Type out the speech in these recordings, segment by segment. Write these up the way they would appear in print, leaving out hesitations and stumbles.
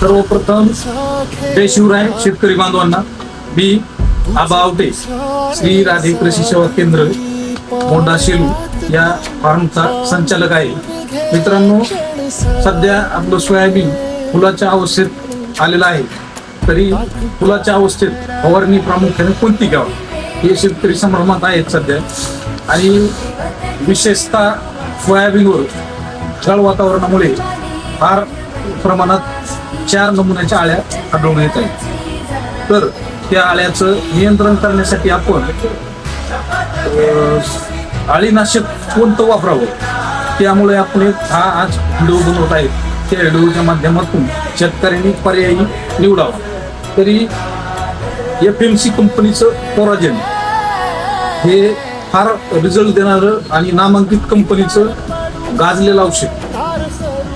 सर्वप्रथम जय शिवराय शेतकरी बांधवांना. मी आबा आवटे, श्री राधे कृषी सेवा केंद्र मोंढा शेलू या फार्मचा संचालक आहे. मित्रांनो, सध्या आपलं सोयाबीन फुलाच्या अवस्थेत आलेलं आहे. तरी फुलाच्या अवस्थेत फवारणी प्रामुख्याने कोणती घ्यावी हे शेतकरी संभ्रमात आहेत सध्या. आणि विशेषतः सोयाबीनवर ढगाळ वातावरणामुळे फार प्रमाणात 4 नमुन्याच्या आळ्या आढळून येत आहेत. तर त्या आळ्याचं नियंत्रण करण्यासाठी आपण अळीनाशक कोणतं वापरावं, त्यामुळे आपण हा आज व्हिडिओ बनवत आहेत. त्या व्हिडिओच्या माध्यमातून शेतकऱ्यांनी पर्यायी निवडावा. तरी FMC कंपनीचं कोराजेन हे फार रिझल्ट देणारं आणि नामांकित कंपनीचं गाजलेलं औषध.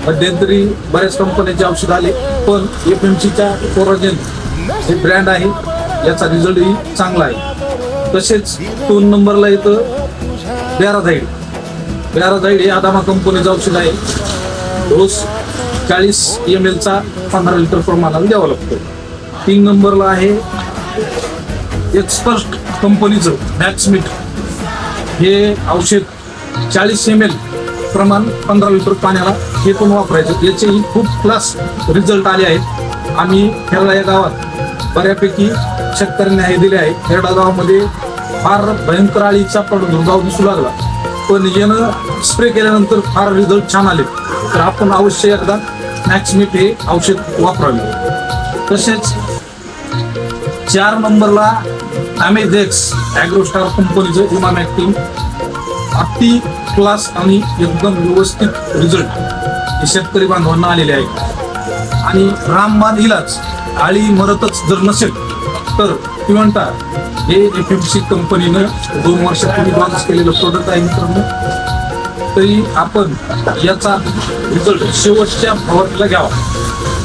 मध्यंतरी बऱ्याच कंपन्यांचे औषध आले, पण FMCच्या कोराजेन हे ब्रँड आहे, याचा रिझल्टही चांगला आहे. तसेच 2 नंबरला येतं बॅराझाईड हे आदामा कंपनीचं औषध आहे. डोस 40 ml चा 15 लिटर प्रमाणात द्यावा लागतो. 3 नंबरला आहे एक्सपर्ट कंपनीचं मॅक्समिट हे औषध 40 ml प्रमाण 15 लिटर पाण्याला हे पण वापरायचं. याचेही खूप क्लास रिझल्ट आले आहेत. आम्ही खेरडा या गावात बऱ्यापैकी शेतकऱ्यांना हे दिले आहे. खेरडा गावामध्ये फार भयंकर अळीचा प्रादुर्भाव दिसू लागला, पण यानं स्प्रे केल्यानंतर फार रिझल्ट छान आले. तर आपण अवश्य एकदा मॅक्समिट हे औषध वापरावे. तसेच 4 नंबरला अमेझेक्स ॲग्रोस्टार कंपनीचं इमामॅक्टिन अति क्लास आणि एकदम व्यवस्थित रिझल्ट हे शेतकरी बांधवांना आलेले आहेत. आणि रामबाण इलाज आळी मरतच जर नसेल तर पिवंटा हे FMC कंपनीनं 2 वर्षापूर्वी लॉन्च केलेलं प्रोडक्ट आहे. मित्रांनो, तरी आपण याचा रिझल्ट शेवटच्या फवारणीला घ्यावा.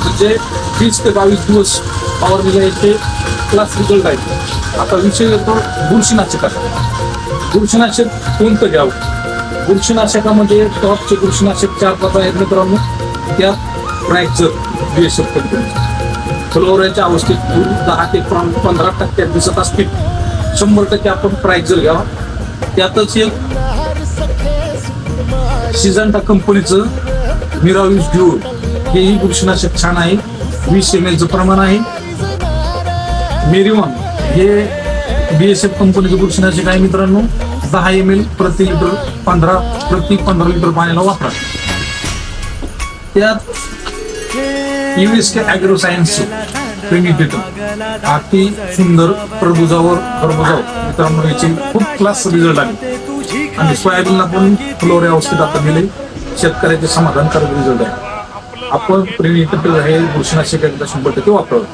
म्हणजे 20 ते 22 दिवस फवारणीला याचे क्लास रिझल्ट आहे. आता विषय येतो बुरशीनाशकाचा. बुरशीनाशक कोणतं घ्यावं? बुरशीनाशकामध्ये टॉपचे बुरशीनाशक 4 प्रकार आहेत मित्रांनो. त्यात प्रायझर BSF कंपनीचं फ्लोराच्या अवस्थेत 10 ते 15% दिसत असतील, 100% आपण प्रायझर घ्यावा. त्यातच एक सिजंटा कंपनीचं मिराविस ड्यू हेही बुरशीनाशक छान आहे. 20 ml चं प्रमाण आहे. मेरिवन हे BSF कंपनीचं बुरशीनाशक आहे मित्रांनो. 10 ml प्रति लिटर 15 लिटर पाण्याला वापरा. त्यात USK ॲग्रो सायन्स प्रेमिटेटर अति सुंदर टरबुजावर मित्रांनो याचे खूप क्लास रिझल्ट आहे. आणि सोयाबीनला पण फ्लोरा अवस्थेत आता दिले, शेतकऱ्याचे समाधानकारक रिझल्ट आहे. आपण प्रेमिटेटर हे बुरशीनाशक एकदा 100% वापरावं.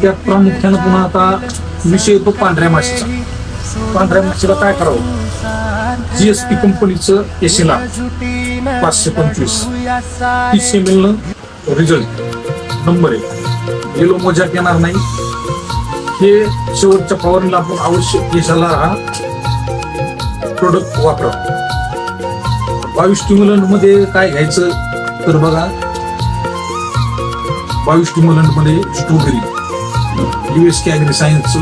त्यात प्रामुख्यानं पुन्हा आता विषय येतो पांढऱ्या माशीचा. पांढऱ्या माशीला काय करावं? GSP कंपनीचं एशिला 525 30 ml रिझल्ट नंबर 1. येलो मोजाक येणार नाही. हे शेवटच्या फवारणीला आपण आवश्यक यशाला हा प्रोडक्ट वापरा. 22 स्टिम्युलंट मध्ये काय घ्यायचं तर बघा, 22 स्टिम्युलंट मध्ये स्ट्रॉबेरी USK ॲग्रो सायन्सचं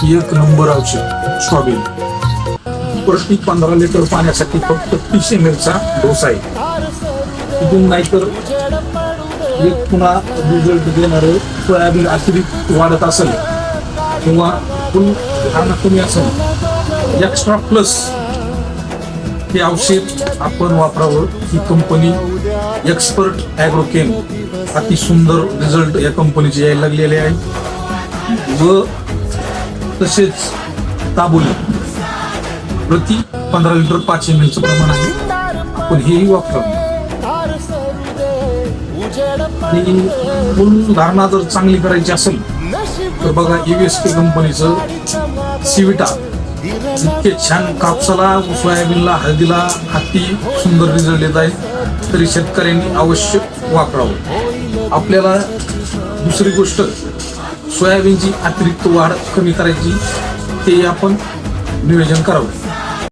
1 नंबर औषध स्ट्रॉबेरी. प्रति 15 लिटर पाण्यासाठी फक्त 30 ml चा डोस आहे. तिथून नाहीतर एक पुन्हा रिझल्ट देणारं सोयाबीन अतिरिक्त वाढत असेल किंवा फुल खाणं कमी असेल, एक्स्ट्रा प्लस हे औषध आपण वापरावं. ही कंपनी एक्सपर्ट ॲग्रोकेम अति सुंदर रिझल्ट या कंपनीचे यायला लागलेले आहे. व तसेच ताबोली प्रति 15 लिटर 5 ml चं प्रमाण आहे. आपण हेही वापरावं. फुल धारणा जर चांगली करायची असेल तर बघा USK कंपनीचं सिविटा इतके छान कापसाला, सोयाबीनला, हळदीला अति सुंदर रिझल्ट येत आहे. तरी शेतकऱ्यांनी अवश्य वापरावं. आपल्याला दुसरी गोष्ट सोयाबीनची अतिरिक्त वाढ कमी करायची, ते आपण नियोजन करावं.